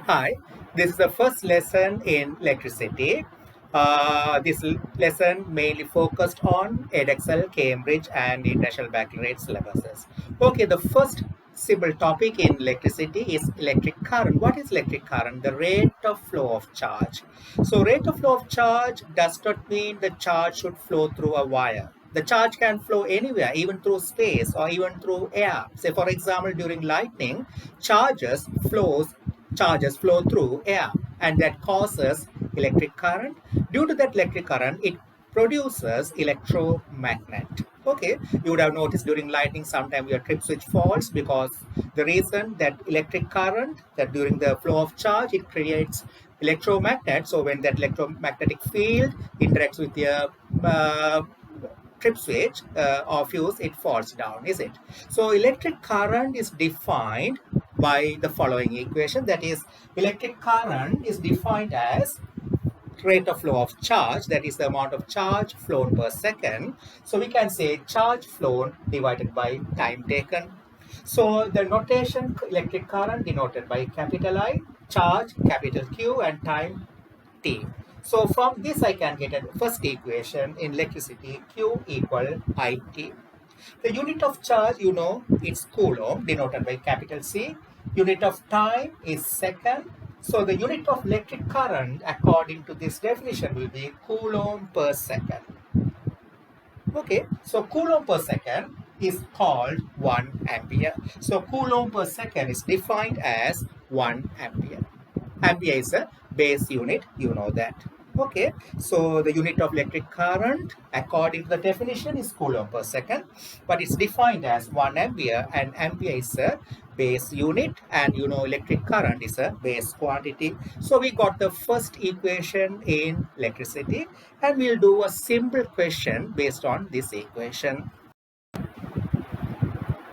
Hi, this is the first lesson in electricity. This lesson mainly focused on Edexcel, Cambridge, and International Baccalaureate syllabuses. Okay, the first simple topic in electricity is electric current. What is electric current? The rate of flow of charge. So, rate of flow of charge does not mean the charge should flow through a wire. The charge can flow anywhere, even through space or even through air. Say, for example, during lightning, charges flow through air, and that causes electric current. Due to that electric current, it produces electromagnet. Okay, you would have noticed during lightning sometimes your trip switch falls because the reason that electric current, that during the flow of charge it creates electromagnet. So when that electromagnetic field interacts with your trip switch or fuse, it falls down, is it? So electric current is defined by the following equation. That is, electric current is defined as rate of flow of charge, that is the amount of charge flown per second. So we can say charge flown divided by time taken. So the notation electric current denoted by capital I, charge capital Q, and time T. So from this I can get a first equation in electricity, Q equal IT. The unit of charge, it's coulomb denoted by capital C. Unit of time is second. So the unit of electric current according to this definition will be coulomb per second. Okay, so coulomb per second is called 1 ampere. So coulomb per second is defined as 1 ampere. Ampere is a base unit, you know that. Okay, so the unit of electric current according to the definition is coulomb per second, but it's defined as 1 ampere, and ampere is a base unit, and electric current is a base quantity. So we got the first equation in electricity, and we'll do a simple question based on this equation.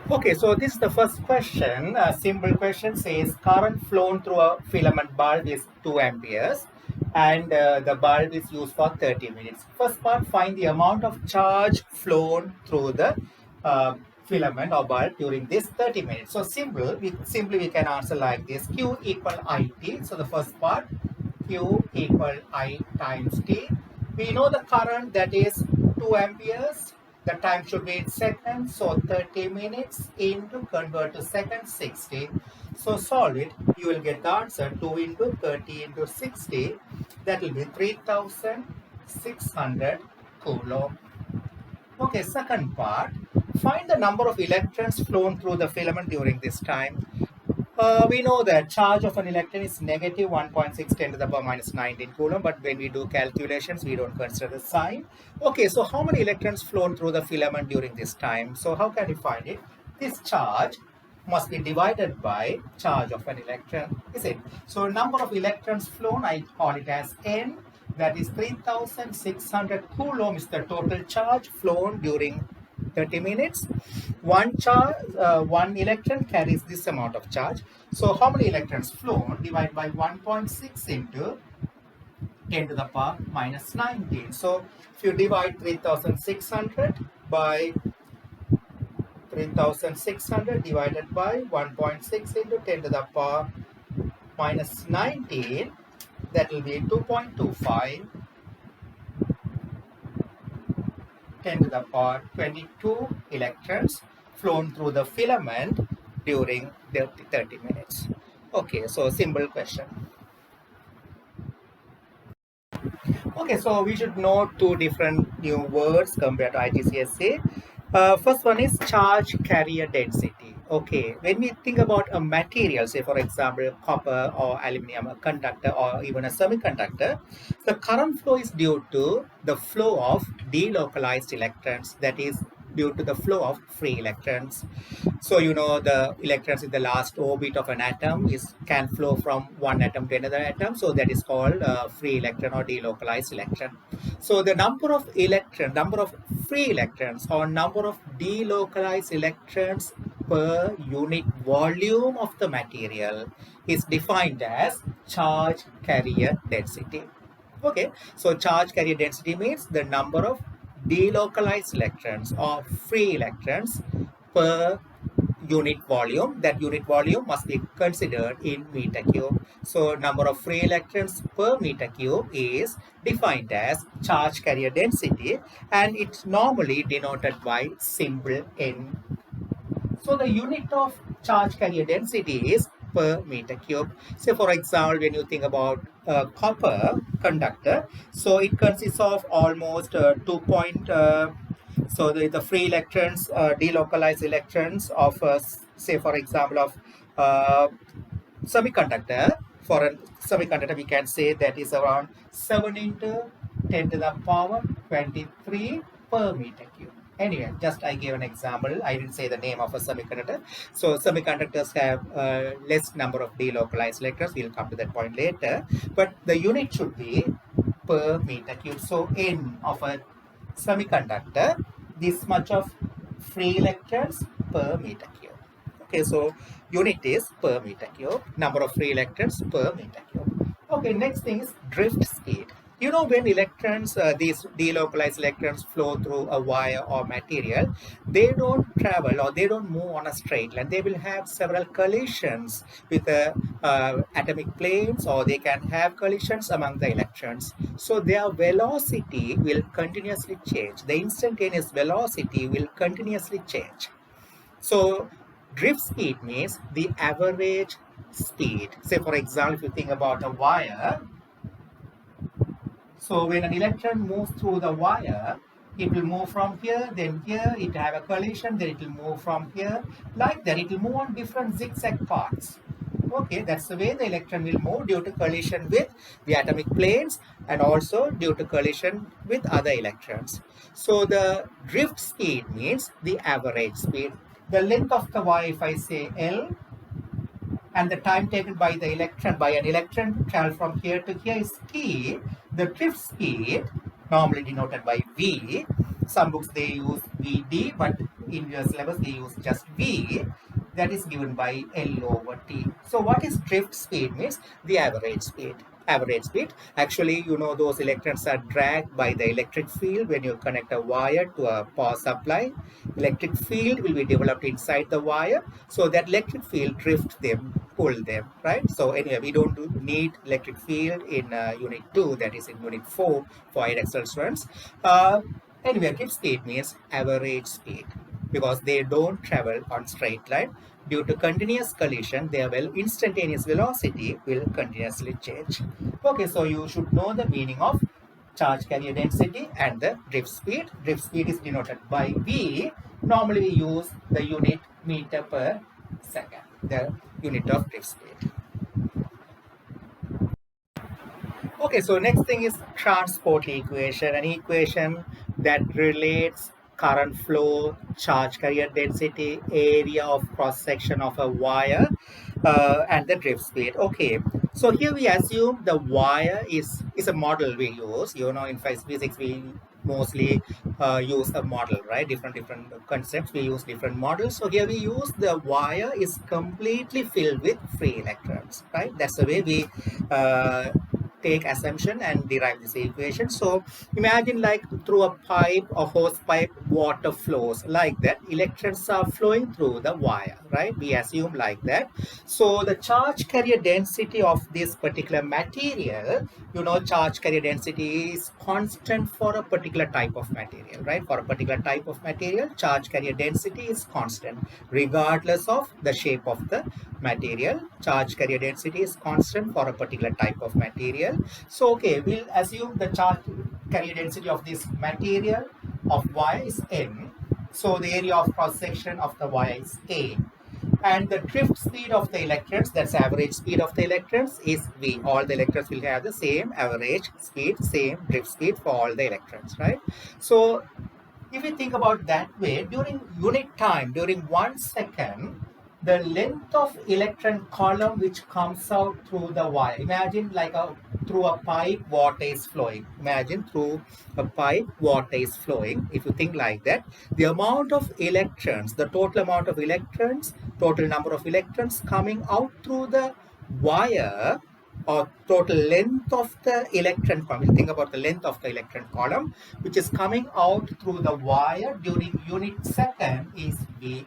Okay, so this is the first question. A simple question says current flown through a filament bulb is 2 amperes, and the bulb is used for 30 minutes. First part, find the amount of charge flown through the filament or bulb during this 30 minutes. So simply we can answer like this: Q equal IT. So the first part, Q equal I times T. We know the current, that is 2 amperes. The time should be in seconds, so 30 minutes into convert to seconds, 60. So solve it, you will get the answer 2 into 30 into 60. That will be 3600 coulomb. Okay, second part, find the number of electrons flown through the filament during this time. We know that charge of an electron is negative 1.6 10 to the power minus 19 coulomb, but when we do calculations, we don't consider the sign. Okay, so how many electrons flown through the filament during this time? So how can we find it? This charge must be divided by charge of an electron, is it? So number of electrons flown, I call it as N. That is 3600 coulomb is the total charge flown during 30 minutes. One electron carries this amount of charge. So how many electrons flown? Divide by 1.6 into 10 to the power minus 19. So if you divide 3600 by 3600 divided by 1.6 into 10 to the power minus 19, that will be 2.25 10 to the power 22 electrons flown through the filament during the 30 minutes. Okay, so simple question. Okay, so we should know two different new words compared to IGCSE. First one is charge carrier density. Okay, when we think about a material, say for example copper or aluminum, a conductor or even a semiconductor, the current flow is due to the flow of delocalized electrons, that is due to the flow of free electrons. So the electrons in the last orbit of an atom can flow from one atom to another atom. So that is called free electron or delocalized electron. So the number of free electrons or number of delocalized electrons per unit volume of the material is defined as charge carrier density. Okay, so charge carrier density means the number of delocalized electrons or free electrons per unit volume. That unit volume must be considered in meter cube. So number of free electrons per meter cube is defined as charge carrier density, and it's normally denoted by symbol N. So the unit of charge carrier density is per meter cube. Say for example, when you think about a copper conductor, so it consists of almost 2 point, so the free electrons, delocalized electrons of, say for example, of semiconductor. For a semiconductor, we can say that is around 7 into 10 to the power 23 per meter cube. Anyway, just I gave an example. I didn't say the name of a semiconductor. So semiconductors have less number of delocalized electrons. We'll come to that point later. But the unit should be per meter cube. So N of a semiconductor, this much of free electrons per meter cube. Okay, so unit is per meter cube, number of free electrons per meter cube. Okay, next thing is drift speed. You know, when electrons, these delocalized electrons flow through a wire or material, they don't travel or they don't move on a straight line. They will have several collisions with the atomic planes, or they can have collisions among the electrons. So their velocity will continuously change. The instantaneous velocity will continuously change. So drift speed means the average speed. Say for example, if you think about a wire, so when an electron moves through the wire, it will move from here, then here, it have a collision, then it will move from here, like that. It will move on different zigzag paths. Okay, that's the way the electron will move due to collision with the atomic planes and also due to collision with other electrons. So the drift speed means the average speed. The length of the wire, if I say L, and the time taken by the electron, by an electron to travel from here to here is T. The drift speed, normally denoted by V. Some books they use VD, but in your syllabus they use just V. That is given by L over T. So what is drift speed means? The average speed. Average speed. Actually, you know, those electrons are dragged by the electric field when you connect a wire to a power supply. Electric field will be developed inside the wire. So that electric field drifts them, pull them, right? So anyway, we don't need electric field in unit 2, that is in unit 4 for Edexcel students. Anyway, drift speed means average speed because they don't travel on straight line. Due to continuous collision, their instantaneous velocity will continuously change. Okay, so you should know the meaning of charge carrier density and the drift speed. Drift speed is denoted by V. Normally we use the unit meter per second, the unit of drift speed. Okay, so next thing is transport equation, an equation that relates current flow, charge carrier density, area of cross section of a wire, and the drift speed. Okay, so here we assume the wire is a model we use. You know, in physics we mostly use a model, right? Different concepts, we use different models. So here we use the wire is completely filled with free electrons, right? That's the way we take assumption and derive this equation. So imagine like through a pipe or hose pipe, water flows like that. Electrons are flowing through the wire, right? We assume like that. So the charge carrier density of this particular material, you know, charge carrier density is constant for a particular type of material, right? For a particular type of material, charge carrier density is constant regardless of the shape of the material. Charge carrier density is constant for a particular type of material. So okay, we'll assume the charge carrier density of this material of wire is N. So the area of cross section of the wire is A. And the drift speed of the electrons, that's average speed of the electrons, is V. All the electrons will have the same average speed, same drift speed for all the electrons, right? So if you think about that way, during unit time, during 1 second, the length of electron column which comes out through the wire. Imagine like through a pipe, water is flowing. Imagine through a pipe, water is flowing. If you think like that, the amount of electrons, the total amount of electrons, total number of electrons coming out through the wire, or total length of the electron column. Think about the length of the electron column which is coming out through the wire during unit second is V.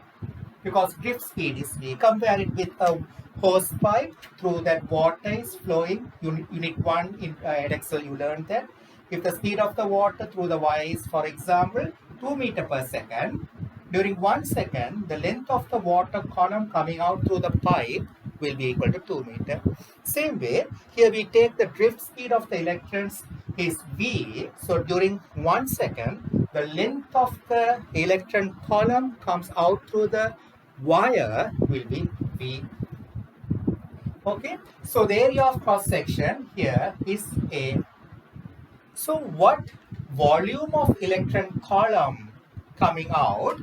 because drift speed is V. Compare it with a hose pipe through that water is flowing. Unit 1 in Edexcel, you learned that. If the speed of the water through the wire is, for example, 2 meter per second, during 1 second, the length of the water column coming out through the pipe will be equal to 2 meter. Same way, here we take the drift speed of the electrons is V. So during 1 second, the length of the electron column comes out through the wire will be V. Okay, so the area of cross section here is A. So what volume of electron column coming out,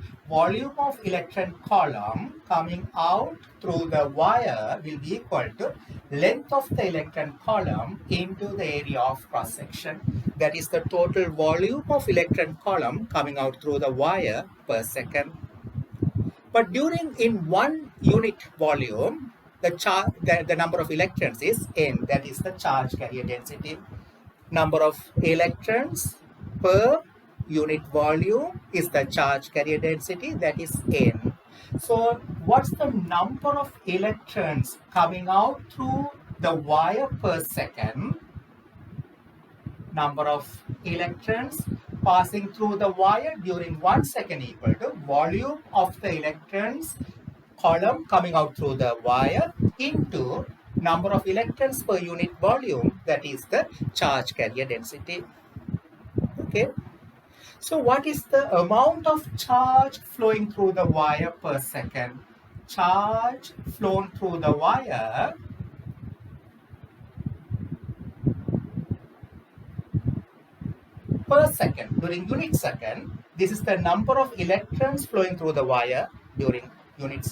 through the wire will be equal to length of the electron column into the area of cross section. That is the total volume of electron column coming out through the wire per second. But in 1 unit volume, the number of electrons is N, that is the charge carrier density. Number of electrons per unit volume is the charge carrier density, that is N. So what's the number of electrons coming out through the wire per second? Number of electrons passing through the wire during 1 second equal to volume of the electrons column coming out through the wire into number of electrons per unit volume, that is the charge carrier density. Okay, so what is the amount of charge flowing through the wire per second? Charge flown through the wire per second during unit second. This is the number of electrons flowing through the wire during unit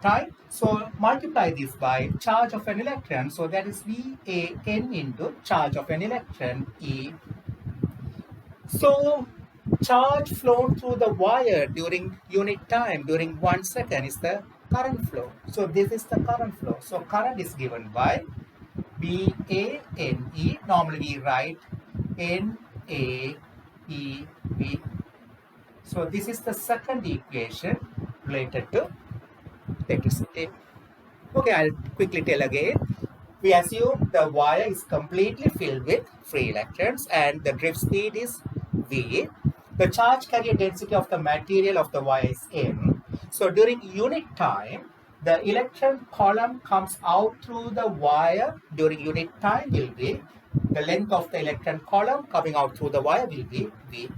time. So multiply this by charge of an electron. So that is VAN into charge of an electron, E. So charge flown through the wire during unit time during 1 second is the current flow. So this is the current flow. So current is given by VANE. Normally we write NAEV. So this is the second equation related to electricity. Okay, I'll quickly tell again. We assume the wire is completely filled with free electrons and the drift speed is V. The charge carrier density of the material of the wire is M. So during unit time, the electron column comes out through the wire during unit time will be the length of the electron column coming out through the wire will be V,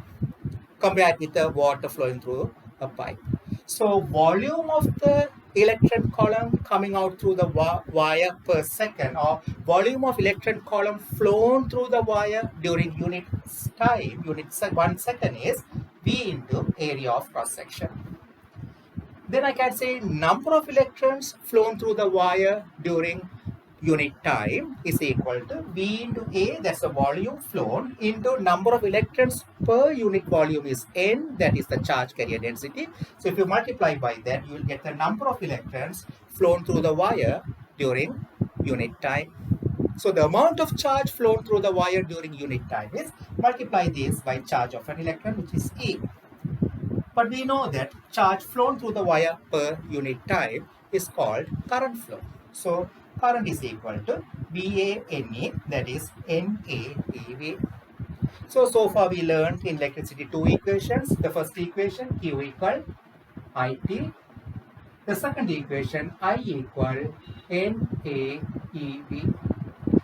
compared with the water flowing through a pipe. So volume of the electron column coming out through the wire per second, or volume of electron column flown through the wire during unit 1 second is V into area of cross section. Then I can say number of electrons flown through the wire during unit time is equal to V into A, that's the volume flown, into number of electrons per unit volume is N, that is the charge carrier density. So if you multiply by that, you will get the number of electrons flown through the wire during unit time. So the amount of charge flown through the wire during unit time is multiply this by charge of an electron, which is E. But we know that charge flown through the wire per unit time is called current flow. So current is equal to VANE, that is NAEV. So far we learned in electricity 2 equations. The first equation, Q equal IT. The second equation, I equal NAEV.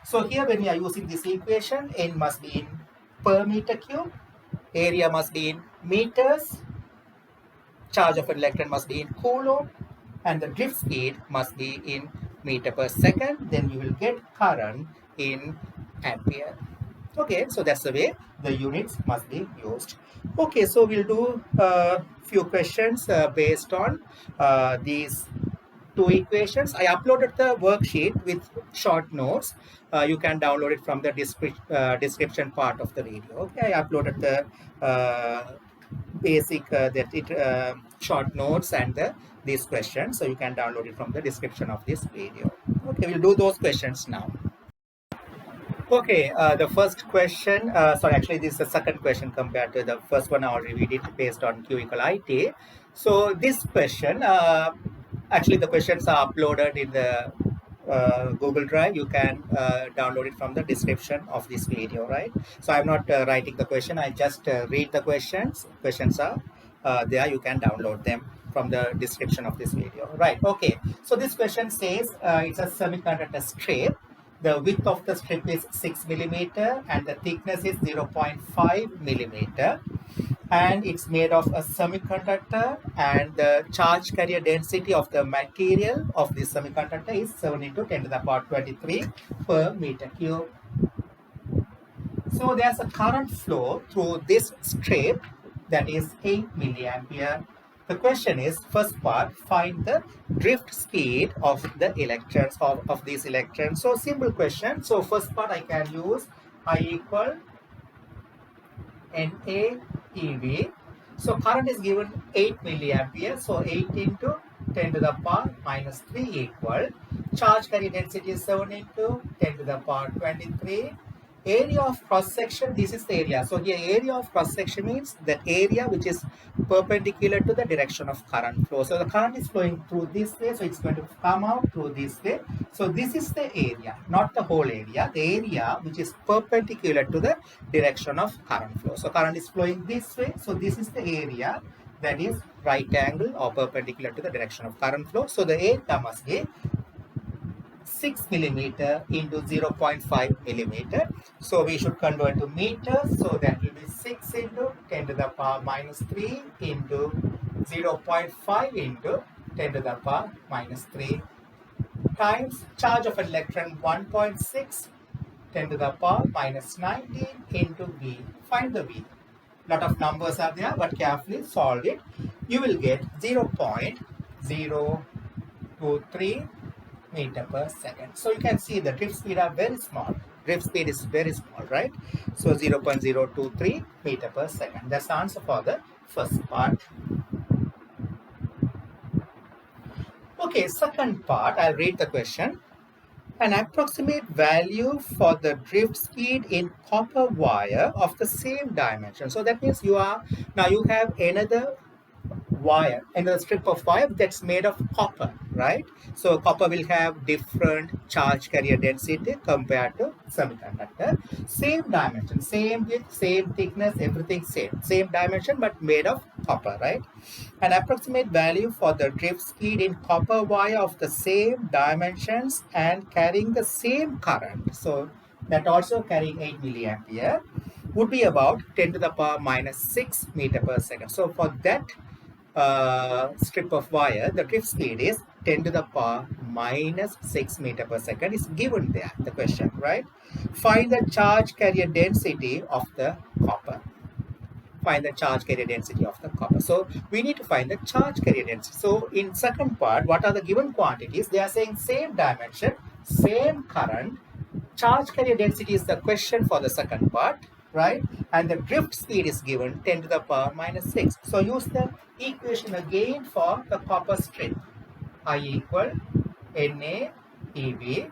So here when we are using this equation, N must be in per meter cube, area must be in meters, charge of an electron must be in coulomb, and the drift speed must be in meter per second. Then you will get current in ampere. Okay, so that's the way the units must be used. Okay, so we'll do a few questions based on these 2 equations. I uploaded the worksheet with short notes. You can download it from the description part of the video. Okay, I uploaded the basic short notes and these questions, so you can download it from the description of this video. Okay, we'll do those questions now. Okay, the first question, sorry, actually this is the second question compared to the first one I already did based on Q equal IT. So this question, actually the questions are uploaded in the Google Drive. You can download it from the description of this video, right? So I'm not writing the question. I just read the questions. Questions are there. You can download them from the description of this video, right? Okay. So this question says it's a semiconductor strip. The width of the strip is 6 millimeter and the thickness is 0.5 millimeter, and it's made of a semiconductor, and the charge carrier density of the material of this semiconductor is 7 into 10 to the power 23 per meter cube. So there's a current flow through this strip that is 8 milliampere. The question is, first part, find the drift speed of the electrons, of these electrons. So simple question. So first part I can use I equal NA So current is given 8 milliampere. So 8 into 10 to the power minus 3 equal. Charge carrier density is 7 into 10 to the power 23. Area of cross section, this is the area. So here area of cross section means that area which is perpendicular to the direction of current flow. So the current is flowing through this way, so it's going to come out through this way. So this is the area, not the whole area, the area which is perpendicular to the direction of current flow. So current is flowing this way, so this is the area that is right angle or perpendicular to the direction of current flow. So the area must be 6 millimeter into 0.5 millimeter. So we should convert to meters. So that will be 6 into 10 to the power minus 3 into 0.5 into 10 to the power minus 3 times charge of an electron 1.6 10 to the power minus 19 into V. Find the V. Lot of numbers are there, but carefully solve it. You will get 0.023 meter per second. So you can see the drift speed are very small. Drift speed is very small, right? So 0.023 meter per second. That's the answer for the first part. Okay, second part, I'll read the question. An approximate value for the drift speed in copper wire of the same dimension. So that means you have another wire, another strip of wire that's made of copper, right? So copper will have different charge carrier density compared to semiconductor. Same dimension, same width, same thickness, everything same dimension, but made of copper, right? An approximate value for the drift speed in copper wire of the same dimensions and carrying the same current, so that also carrying 8 milliampere, would be about 10 to the power minus 6 meter per second. So for that strip of wire, the drift speed is 10 to the power minus 6 meter per second is given there, the question, right? Find the charge carrier density of the copper. Find the charge carrier density of the copper. So we need to find the charge carrier density. So in second part, what are the given quantities? They are saying same dimension, same current. Charge carrier density is the question for the second part, right? And the drift speed is given 10 to the power minus 6. So use the equation again for the copper strip. I equal Na EV.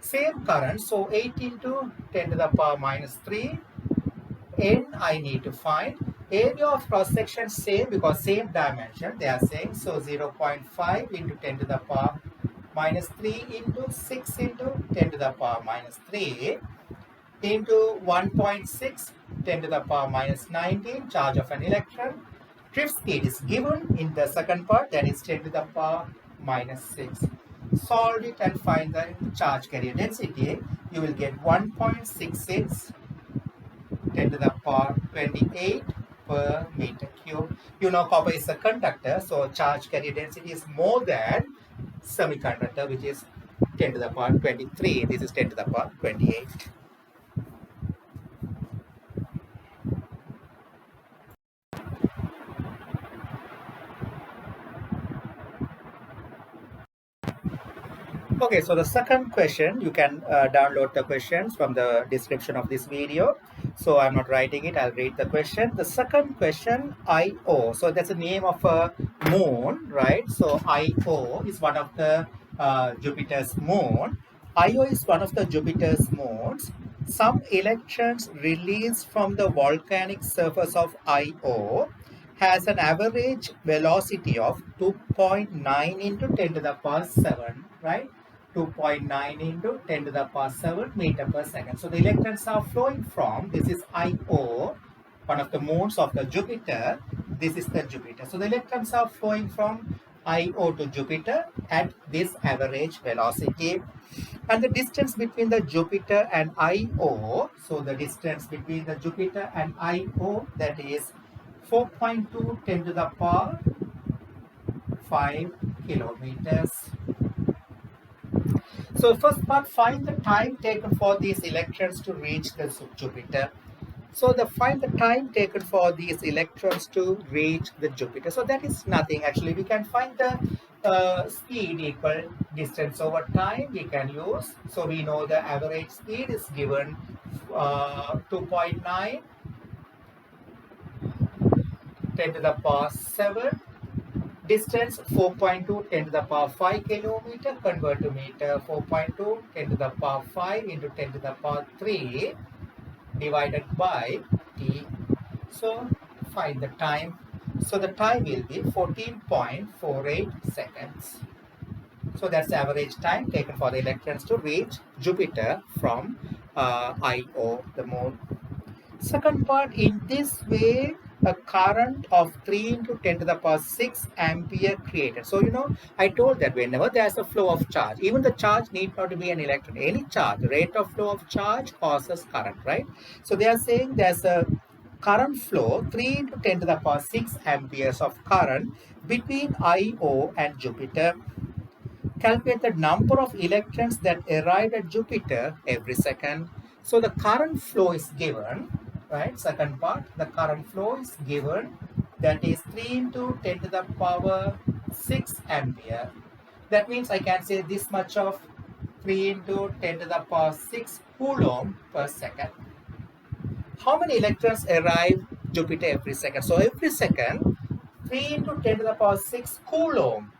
Same current, so 8 into 10 to the power minus 3. N I need to find. Area of cross section same because same dimension they are saying. So 0.5 into 10 to the power minus 3 into 6 into 10 to the power minus 3 into 1.6 10 to the power minus 19 charge of an electron. Drift speed is given in the second part, that is 10 to the power minus 6. Solve it and find the charge carrier density. You will get 1.66 10 to the power 28 per meter cube. You know copper is a conductor, so charge carrier density is more than semiconductor, which is 10 to the power 23. This is 10 to the power 28. Okay, so the second question, you can download the questions from the description of this video. So I'm not writing it, I'll read the question. The second question, Io. So that's the name of a moon, right? So Io is one of the Jupiter's moon. Io is one of the Jupiter's moons. Some electrons released from the volcanic surface of Io has an average velocity of 2.9 into 10 to the power 7, right? 2.9 into 10 to the power 7 meter per second. So the electrons are flowing from, this is Io, one of the moons of the Jupiter. This is the Jupiter. So the electrons are flowing from Io to Jupiter at this average velocity. And the distance between the Jupiter and Io, so the distance between the Jupiter and Io, that is 4.2 10 to the power 5 kilometers. So first part, find the time taken for these electrons to reach the Jupiter. So find the time taken for these electrons to reach the Jupiter. So that is nothing actually. We can find the speed equal distance over time we can use. So we know the average speed is given 2.9 10 to the power 7. Distance 4.2 10 to the power 5 kilometer. Convert to meter. 4.2 10 to the power 5 into 10 to the power 3 divided by t. So find the time. So the time will be 14.48 seconds. So that's the average time taken for the electrons to reach Jupiter from Io, the moon. Second part, in this way, a current of 3 into 10 to the power 6 ampere created. So, I told that whenever there's a flow of charge, even the charge need not to be an electron, any charge, the rate of flow of charge causes current, right? So, they are saying there's a current flow 3 into 10 to the power 6 amperes of current between Io and Jupiter. Calculate the number of electrons that arrive at Jupiter every second. So the current flow is given, right? Second part, the current flow is given, that is 3 into 10 to the power 6 ampere. That means I can say this much of 3 into 10 to the power 6 coulomb per second. How many electrons arrive Jupiter every second? So every second, 3 into 10 to the power 6 coulomb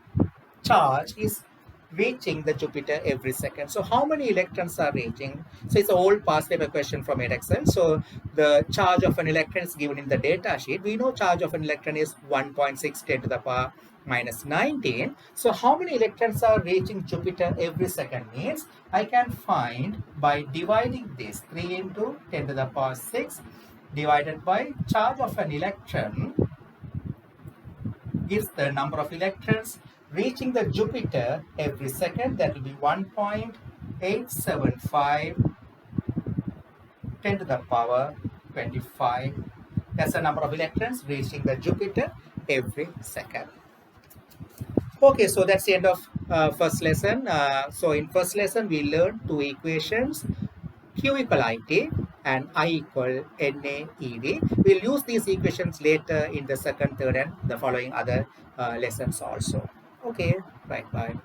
charge is reaching the Jupiter every second. So how many electrons are reaching? So it's an old past paper question from Edexcel. So the charge of an electron is given in the data sheet. We know charge of an electron is 1.6 10 to the power minus 19. So how many electrons are reaching Jupiter every second means I can find by dividing this 3 into 10 to the power 6 divided by charge of an electron gives the number of electrons reaching the Jupiter every second. That will be 1.875 10 to the power 25. That's the number of electrons reaching the Jupiter every second. Okay, so that's the end of first lesson. So in first lesson, we learned two equations, Q equal IT and I equal NAED. We'll use these equations later in the second, third, and the following other lessons also. Okay, right, bye.